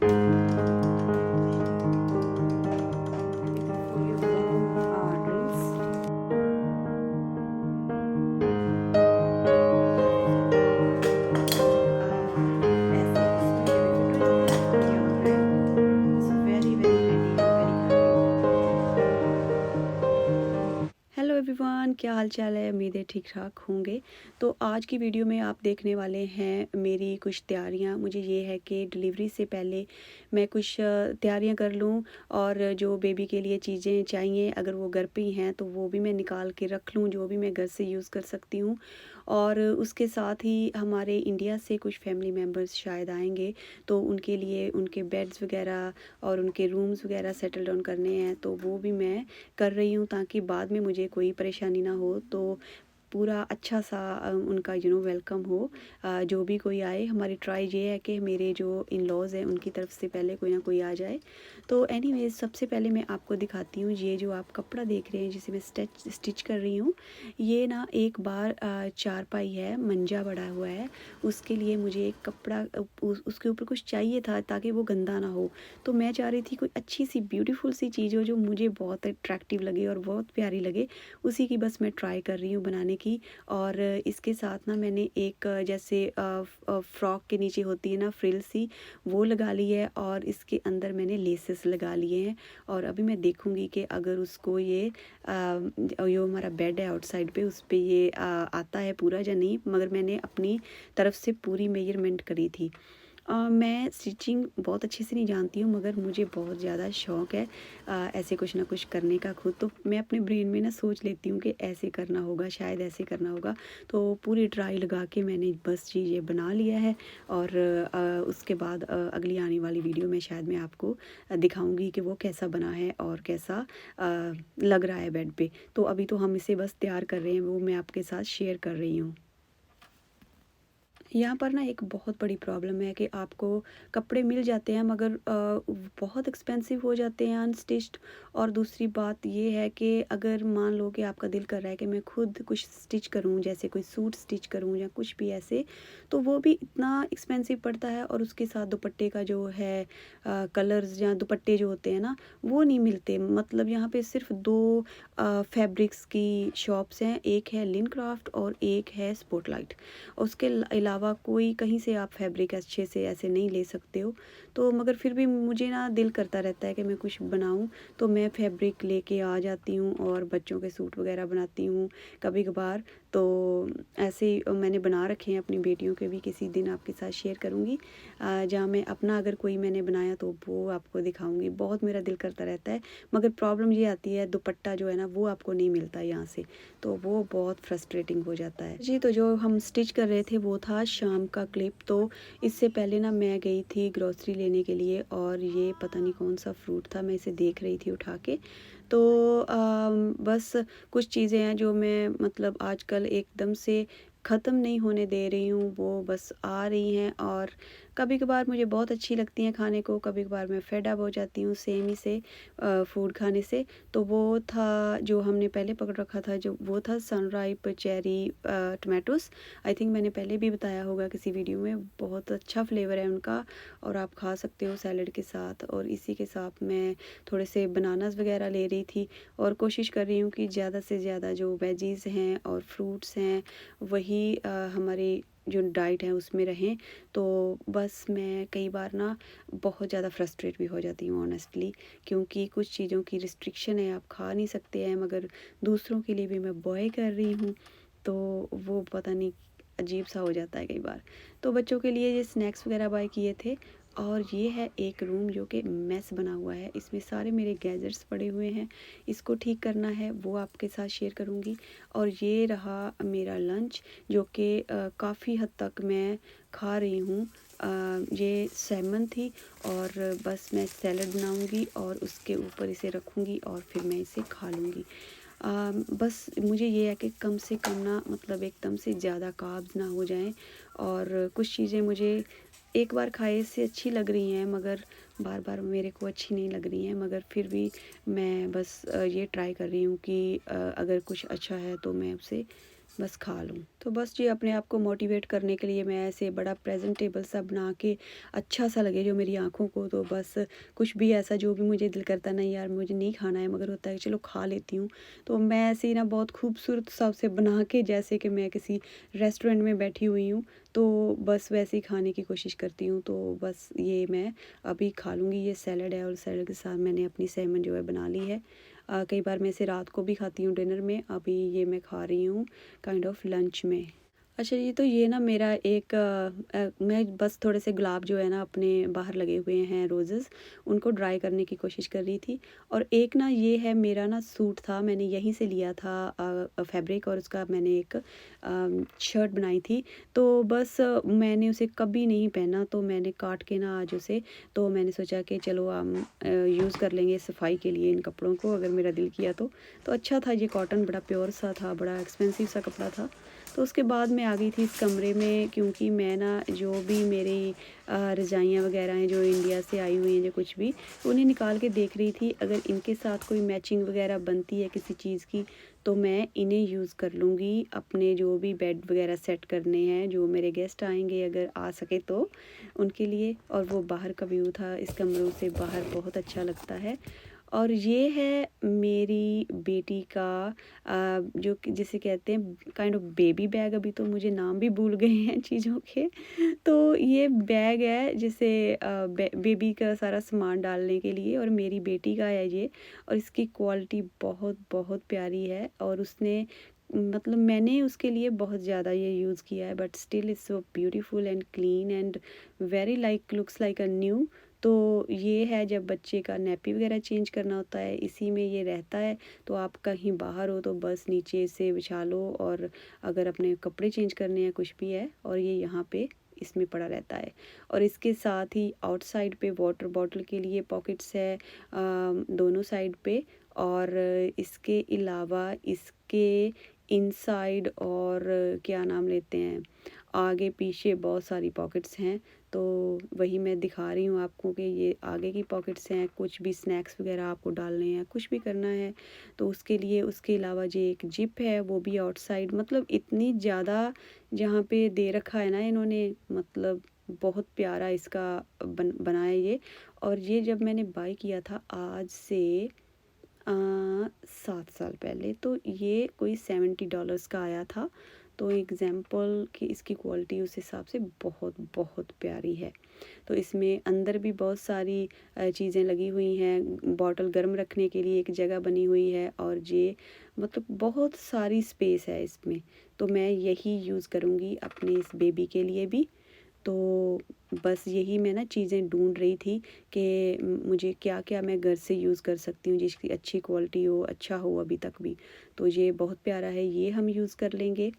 For your drills. ऐसे इसमें benefit हो जाता है कि यहाँ पे it's very very ready and very happy. Hello everyone, क्या हाल चाल है? उम्मीद है ठीक ठाक होंगे। तो आज की वीडियो में आप देखने वाले हैं मेरी कुछ तैयारियां। मुझे ये है कि डिलीवरी से पहले मैं कुछ तैयारियां कर लूं, और जो बेबी के लिए चीज़ें चाहिए अगर वो घर पे ही हैं तो वो भी मैं निकाल के रख लूं, जो भी मैं घर से यूज़ कर सकती हूं। और उसके साथ ही हमारे इंडिया से कुछ फैमिली मेम्बर्स शायद आएंगे, तो उनके लिए उनके बेड्स वगैरह और उनके रूम्स वगैरह सेटल डाउन करने हैं, तो वो भी मैं कर रही हूँ ताकि बाद में मुझे कोई परेशानी ना हो। तो पूरा अच्छा सा उनका वेलकम हो। जो भी कोई आए, हमारी ट्राई ये है कि मेरे जो इन लॉज़ हैं उनकी तरफ से पहले कोई ना कोई आ जाए। तो एनीवेज, सबसे पहले मैं आपको दिखाती हूँ ये जो आप कपड़ा देख रहे हैं जिसे मैं स्टिच कर रही हूँ। ये ना एक बार चारपाई है, मंजा बड़ा हुआ है, उसके लिए मुझे एक कपड़ा उसके ऊपर कुछ चाहिए था ताकि वो गंदा ना हो। तो मैं चाह रही थी कोई अच्छी सी ब्यूटीफुल सी चीज़ हो जो मुझे बहुत अट्रैक्टिव लगे और बहुत प्यारी लगे। उसी की बस मैं ट्राई कर रही हूँ बनाने की। और इसके साथ ना मैंने एक जैसे फ्रॉक के नीचे होती है ना फ्रिल सी, वो लगा ली है, और इसके अंदर मैंने लेसेस लगा लिए हैं। और अभी मैं देखूँगी कि अगर उसको ये जो हमारा बेड है आउटसाइड पे, उस पे ये आता है पूरा या नहीं। मगर मैंने अपनी तरफ से पूरी मेजरमेंट करी थी। मैं स्टिचिंग बहुत अच्छे से नहीं जानती हूँ, मगर मुझे बहुत ज़्यादा शौक़ है ऐसे कुछ ना कुछ करने का खुद। तो मैं अपने ब्रेन में ना सोच लेती हूँ कि ऐसे करना होगा, शायद ऐसे करना होगा। तो पूरी ट्राई लगा के मैंने बस चीज़ बना लिया है। और उसके बाद अगली आने वाली वीडियो में शायद मैं आपको दिखाऊंगी कि वो कैसा बना है और कैसा लग रहा है बेड पे। तो अभी तो हम इसे बस तैयार कर रहे हैं, वो मैं आपके साथ शेयर कर रही हूँ। यहाँ पर ना एक बहुत बड़ी प्रॉब्लम है कि आपको कपड़े मिल जाते हैं, मगर बहुत एक्सपेंसिव हो जाते हैं अनस्टिच्ड। और दूसरी बात ये है कि अगर मान लो कि आपका दिल कर रहा है कि मैं खुद कुछ स्टिच करूँ, जैसे कोई सूट स्टिच करूँ या कुछ भी ऐसे, तो वो भी इतना एक्सपेंसिव पड़ता है। और उसके साथ दुपट्टे का जो है कलर्स या दुपट्टे जो होते हैं ना, वो नहीं मिलते। मतलब यहाँ पे सिर्फ दो फैब्रिक्स की शॉप्स हैं, एक है लिन क्राफ्ट और एक है स्पॉटलाइट। उसके अलावा कोई कहीं से आप फैब्रिक अच्छे से ऐसे नहीं ले सकते हो। तो मगर फिर भी मुझे ना दिल करता रहता है कि मैं कुछ बनाऊं, तो मैं फैब्रिक लेके आ जाती हूँ और बच्चों के सूट वगैरह बनाती हूँ कभी कभार। तो ऐसे ही मैंने बना रखे हैं अपनी बेटियों के भी, किसी दिन आपके साथ शेयर करूँगी जहाँ मैं अपना अगर कोई मैंने बनाया तो वो आपको दिखाऊंगी। बहुत मेरा दिल करता रहता है, मगर प्रॉब्लम ये आती है दुपट्टा जो है ना वो आपको नहीं मिलता यहाँ से, तो वो बहुत फ्रस्ट्रेटिंग हो जाता है जी। तो जो हम स्टिच कर रहे थे वो था शाम का क्लिप। तो इससे पहले ना मैं गई थी ग्रोसरी लेने के लिए, और ये पता नहीं कौन सा फ्रूट था, मैं इसे देख रही थी उठा के। तो बस कुछ चीज़ें हैं जो मैं मतलब आजकल एकदम से ख़त्म नहीं होने दे रही हूँ, वो बस आ रही हैं। और कभी कभार मुझे बहुत अच्छी लगती हैं खाने को, कभी कभार मैं फेड अप हो जाती हूँ सेम ही से फूड खाने से। तो वो था जो हमने पहले पकड़ रखा था, जो वो था सनराइप चेरी टमाटोस। आई थिंक मैंने पहले भी बताया होगा किसी वीडियो में, बहुत अच्छा फ्लेवर है उनका, और आप खा सकते हो सैलड के साथ। और इसी के साथ मैं थोड़े से बनानास वगैरह ले रही थी, और कोशिश कर रही हूँ कि ज़्यादा से ज़्यादा जो वेजीज़ हैं और फ्रूट्स हैं वही हमारी जो डाइट है उसमें रहें। तो बस मैं कई बार ना बहुत ज़्यादा फ्रस्ट्रेट भी हो जाती हूँ ऑनेस्टली, क्योंकि कुछ चीज़ों की रिस्ट्रिक्शन है, आप खा नहीं सकते हैं, मगर दूसरों के लिए भी मैं बॉय कर रही हूँ। तो वो पता नहीं अजीब सा हो जाता है कई बार। तो बच्चों के लिए ये स्नैक्स वगैरह बाय किए थे। और ये है एक रूम जो कि मेस बना हुआ है, इसमें सारे मेरे गैजेट्स पड़े हुए हैं, इसको ठीक करना है, वो आपके साथ शेयर करूँगी। और ये रहा मेरा लंच, जो कि काफ़ी हद तक मैं खा रही हूँ। ये सैमन थी, और बस मैं सैलड बनाऊँगी और उसके ऊपर इसे रखूँगी और फिर मैं इसे खा लूँगी। बस मुझे ये है कि कम से कम ना मतलब एकदम से ज़्यादा कार्ब्स ना हो जाएं। और कुछ चीज़ें मुझे एक बार खाए से अच्छी लग रही हैं, मगर बार बार मेरे को अच्छी नहीं लग रही हैं। मगर फिर भी मैं बस ये ट्राई कर रही हूँ कि अगर कुछ अच्छा है तो मैं उसे बस खा लूँ। तो बस जी अपने आप को मोटिवेट करने के लिए मैं ऐसे बड़ा प्रेज़ेंटेबल सा बना के अच्छा सा लगे जो मेरी आँखों को, तो बस कुछ भी ऐसा जो भी मुझे दिल करता है नहीं यार मुझे नहीं खाना है, मगर होता है कि चलो खा लेती हूँ। तो मैं ऐसे ही ना बहुत खूबसूरत सा उसे बना के जैसे कि मैं किसी रेस्टोरेंट में बैठी हुई हूँ, तो बस वैसे ही खाने की कोशिश करती हूँ। तो बस ये मैं अभी खा लूँगी, ये सैलड है और सैलड के साथ मैंने अपनी सैलमन जो है बना ली है। कई बार मैं इसे रात को भी खाती हूँ डिनर में, अभी ये मैं खा रही हूँ काइंड ऑफ लंच में। अच्छा जी, तो ये ना मेरा एक मैं बस थोड़े से गुलाब जो है ना अपने बाहर लगे हुए हैं रोज़ेज़, उनको ड्राई करने की कोशिश कर रही थी। और एक ना ये है मेरा ना सूट था, मैंने यहीं से लिया था फैब्रिक, और उसका मैंने एक शर्ट बनाई थी। तो बस मैंने उसे कभी नहीं पहना, तो मैंने काट के ना आज उसे, तो मैंने सोचा कि चलो हम यूज़ कर लेंगे सफाई के लिए इन कपड़ों को, अगर मेरा दिल किया तो। तो अच्छा था, ये कॉटन बड़ा प्योर सा था, बड़ा एक्सपेंसिव सा कपड़ा था। तो उसके बाद मैं आ गई थी इस कमरे में, क्योंकि मैं ना जो भी मेरी रज़ाइयाँ वगैरह हैं जो इंडिया से आई हुई हैं जो कुछ भी, उन्हें निकाल के देख रही थी, अगर इनके साथ कोई मैचिंग वगैरह बनती है किसी चीज़ की तो मैं इन्हें यूज़ कर लूँगी अपने जो भी बेड वगैरह सेट करने हैं, जो मेरे गेस्ट आएंगे अगर आ सके तो उनके लिए। और वो बाहर का व्यू था, इस कमरों से बाहर बहुत अच्छा लगता है। और ये है मेरी बेटी का जो कि जिसे कहते हैं काइंड ऑफ बेबी बैग, अभी तो मुझे नाम भी भूल गए हैं चीज़ों के। तो ये बैग है जिसे बेबी का सारा सामान डालने के लिए, और मेरी बेटी का है ये। और इसकी क्वालिटी बहुत बहुत प्यारी है, और उसने मतलब मैंने उसके लिए बहुत ज़्यादा ये यूज़ किया है, but still it's so beautiful and clean and very like looks like a new. तो ये है जब बच्चे का नैपी वगैरह चेंज करना होता है, इसी में ये रहता है। तो आप कहीं बाहर हो तो बस नीचे से बिछा लो, और अगर अपने कपड़े चेंज करने हैं कुछ भी है, और ये यहाँ पे इसमें पड़ा रहता है। और इसके साथ ही आउटसाइड पे वाटर बॉटल के लिए पॉकेट्स है दोनों साइड पे। और इसके अलावा इसके इनसाइड और क्या नाम लेते हैं, आगे पीछे बहुत सारी पॉकेट्स हैं। तो वही मैं दिखा रही हूँ आपको कि ये आगे की पॉकेट्स हैं, कुछ भी स्नैक्स वगैरह आपको डालने हैं, कुछ भी करना है तो उसके लिए। उसके अलावा जो एक जिप है वो भी आउटसाइड, मतलब इतनी ज़्यादा जहाँ पे दे रखा है ना इन्होंने, मतलब बहुत प्यारा इसका बनाया ये। और ये जब मैंने बाय किया था आज से 7 साल पहले, तो ये कोई $70 का आया था। तो एग्ज़ाम्पल कि इसकी क्वालिटी उस हिसाब से बहुत बहुत प्यारी है। तो इसमें अंदर भी बहुत सारी चीज़ें लगी हुई हैं, बॉटल गर्म रखने के लिए एक जगह बनी हुई है, और ये मतलब बहुत सारी स्पेस है इसमें। तो मैं यही यूज़ करूँगी अपने इस बेबी के लिए भी। तो बस यही मैं ना चीज़ें ढूंढ रही थी कि मुझे क्या क्या मैं घर से यूज़ कर सकती हूँ जिसकी अच्छी क्वालिटी हो, अच्छा हो अभी तक भी। तो ये बहुत प्यारा है, ये हम यूज़ कर लेंगे।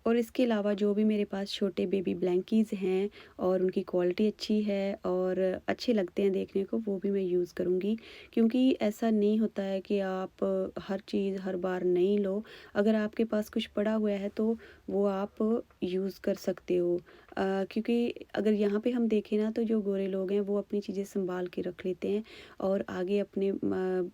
और इसके अलावा जो भी मेरे पास छोटे बेबी ब्लैंकीज़ हैं और उनकी क्वालिटी अच्छी है और अच्छे लगते हैं देखने को, वो भी मैं यूज़ करूँगी। क्योंकि ऐसा नहीं होता है कि आप हर चीज़ हर बार नहीं लो, अगर आपके पास कुछ पड़ा हुआ है तो वो आप यूज़ कर सकते हो। क्योंकि अगर यहाँ पे हम देखें ना तो जो गोरे लोग हैं वो अपनी चीज़ें संभाल के रख लेते हैं, और आगे अपने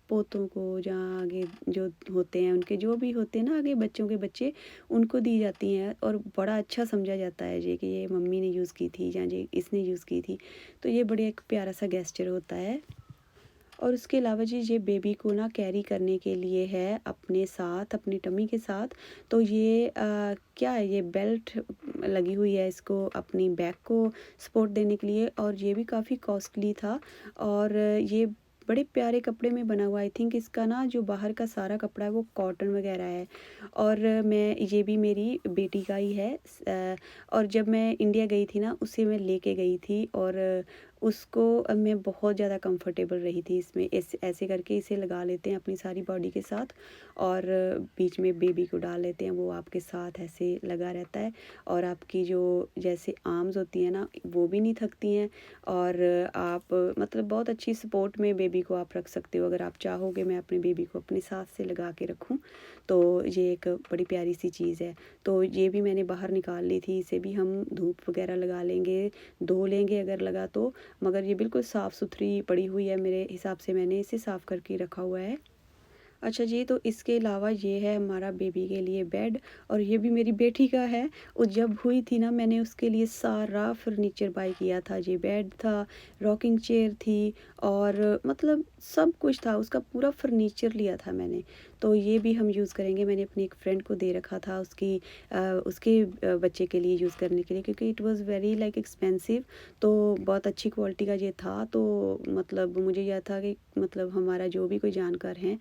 पोतों को, जहाँ आगे जो होते हैं उनके जो भी होते हैं ना आगे बच्चों के बच्चे, उनको दी जाती हैं, और बड़ा अच्छा समझा जाता है ये कि ये मम्मी ने यूज़ की थी या ये इसने यूज़ की थी। तो ये बड़े एक प्यारा सा गेस्चर होता है। और उसके अलावा जी ये बेबी को ना कैरी करने के लिए है अपने साथ, अपनी टमी के साथ। तो ये क्या है, ये बेल्ट लगी हुई है इसको अपनी बैक को सपोर्ट देने के लिए, और ये भी काफ़ी कॉस्टली था। और ये बड़े प्यारे कपड़े में बना हुआ, आई थिंक इसका ना जो बाहर का सारा कपड़ा है वो कॉटन वगैरह है। और मैं ये भी मेरी बेटी का ही है। और जब मैं इंडिया गई थी ना उसे मैं लेके गई थी, और उसको मैं बहुत ज़्यादा कंफर्टेबल रही थी इसमें। ऐसे ऐसे करके इसे लगा लेते हैं अपनी सारी बॉडी के साथ, और बीच में बेबी को डाल लेते हैं, वो आपके साथ ऐसे लगा रहता है। और आपकी जो जैसे आर्म्स होती हैं ना वो भी नहीं थकती हैं, और आप मतलब बहुत अच्छी सपोर्ट में बेबी को आप रख सकते हो। अगर आप चाहोगे मैं अपने बेबी को अपने साथ से लगा के रखूं, तो ये एक बड़ी प्यारी सी चीज़ है। तो ये भी मैंने बाहर निकाल ली थी, इसे भी हम धूप वगैरह लगा लेंगे, धो लेंगे अगर लगा तो। मगर ये बिल्कुल साफ़ सुथरी पड़ी हुई है, मेरे हिसाब से मैंने इसे साफ़ करके रखा हुआ है। अच्छा जी, तो इसके अलावा ये है हमारा बेबी के लिए बेड, और ये भी मेरी बेटी का है। वो जब हुई थी ना, मैंने उसके लिए सारा फर्नीचर बाय किया था। ये बेड था, रॉकिंग चेयर थी, और मतलब सब कुछ था, उसका पूरा फर्नीचर लिया था मैंने। तो ये भी हम यूज़ करेंगे। मैंने अपनी एक फ्रेंड को दे रखा था उसके बच्चे के लिए यूज़ करने के लिए, क्योंकि it was very like expensive. तो बहुत अच्छी क्वालिटी का ये था। तो मतलब मुझे यह था कि मतलब हमारा जो भी कोई जानकार हैं,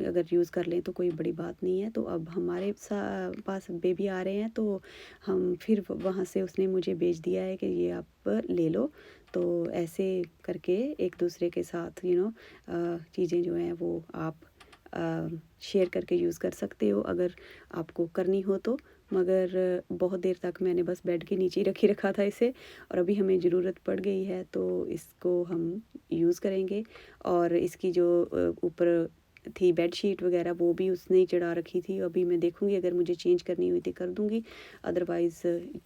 अगर यूज़ कर लें तो कोई बड़ी बात नहीं है। तो अब हमारे पास बेबी आ रहे हैं, तो हम फिर वहाँ से उसने मुझे भेज दिया है कि ये आप ले लो। तो ऐसे करके एक दूसरे के साथ चीज़ें जो हैं वो आप शेयर करके यूज़ कर सकते हो, अगर आपको करनी हो तो। मगर बहुत देर तक मैंने बस बेड के नीचे ही रखा था इसे, और अभी हमें ज़रूरत पड़ गई है तो इसको हम यूज़ करेंगे। और इसकी जो ऊपर थी बेडशीट वगैरह, वो भी उसने ही चढ़ा रखी थी। अभी मैं देखूँगी, अगर मुझे चेंज करनी हुई तो कर दूँगी, अदरवाइज़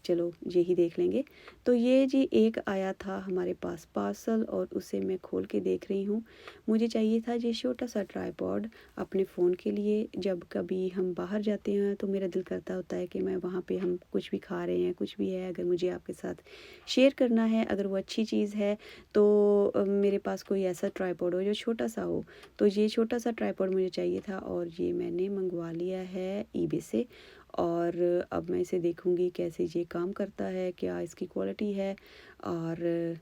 चलो यही देख लेंगे। तो ये जी एक आया था हमारे पास पार्सल, और उसे मैं खोल के देख रही हूँ। मुझे चाहिए था ये छोटा सा ट्राइपॉड अपने फ़ोन के लिए। जब कभी हम बाहर जाते हैं तो मेरा दिल करता होता है कि मैं वहाँ पे, हम कुछ भी खा रहे हैं, कुछ भी है, अगर मुझे आपके साथ शेयर करना है, अगर वो अच्छी चीज़ है, तो मेरे पास कोई ऐसा ट्राइपॉड हो जो छोटा सा हो। तो ये छोटा सा ट्राइपॉड मुझे चाहिए था, और ये मैंने मंगवा लिया है ईबे से। और अब मैं इसे देखूँगी कैसे ये काम करता है, क्या इसकी क्वालिटी है। और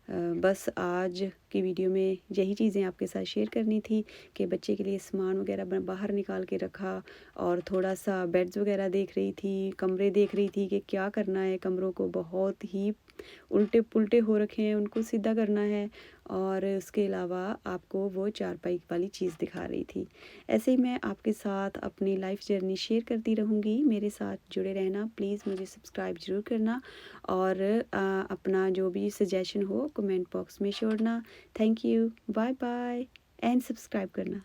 बस आज की वीडियो में यही चीज़ें आपके साथ शेयर करनी थी, कि बच्चे के लिए सामान वगैरह मैं बाहर निकाल के रखा, और थोड़ा सा बेड्स वगैरह देख रही थी, कमरे देख रही थी कि क्या करना है। कमरों को बहुत ही उल्टे पुल्टे हो रखे हैं, उनको सीधा करना है। और उसके अलावा आपको वो चारपाई वाली चीज़ दिखा रही थी। ऐसे ही मैं आपके साथ अपनी लाइफ जर्नी शेयर करती रहूँगी। मेरे साथ जुड़े रहना, प्लीज़ मुझे सब्सक्राइब ज़रूर करना, और अपना जो भी सजेशन हो कमेंट बॉक्स में छोड़ना। Thank you, bye bye, and subscribe करना।